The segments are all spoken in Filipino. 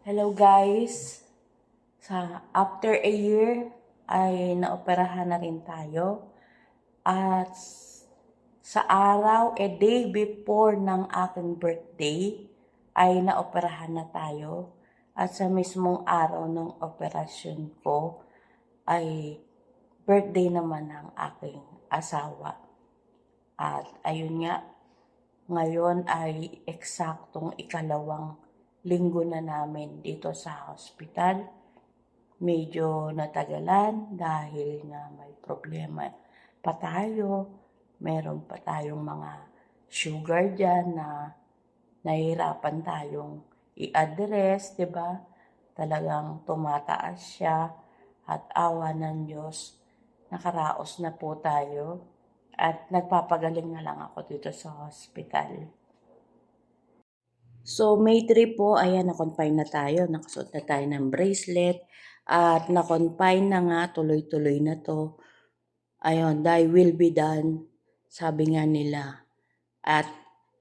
Hello guys! After a year ay naoperahan na rin tayo. At sa araw, a day before ng aking birthday, ay naoperahan na tayo. At sa mismong araw ng operasyon ko ay birthday naman ng aking asawa. At ayun nga, ngayon ay eksaktong ikalawang linggo na namin dito sa hospital. Medyo natagalan dahil nga may problema pa tayo. Meron pa tayong mga sugar dyan na nahihirapan tayong i-address, di ba? Talagang tumataas siya at awa ng Diyos, nakaraos na po tayo at nagpapagaling na lang ako dito sa hospital. So, May 3 po, ayan, na-confine na tayo. Nakasuot na tayo ng bracelet. At na-confine na nga, tuloy-tuloy na to. Ayun, thy will be done, sabi nga nila. At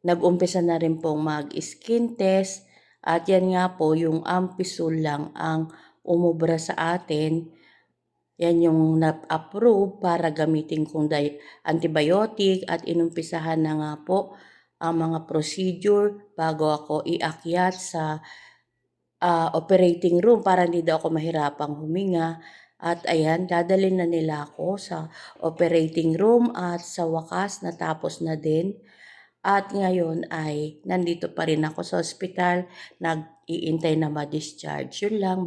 nag-umpisa na rin pong mag-skin test. At yan nga po, yung Ampisul lang ang umubra sa atin. Yan yung na-approve para gamitin kong antibiotic at inumpisahan na nga po ang mga procedure bago ako iakyat sa operating room para hindi daw ako mahirapang huminga. At ayan, dadalhin na nila ako sa operating room at sa wakas natapos na din. At ngayon ay nandito pa rin ako sa ospital, nag-iintay na ma-discharge. Yun lang.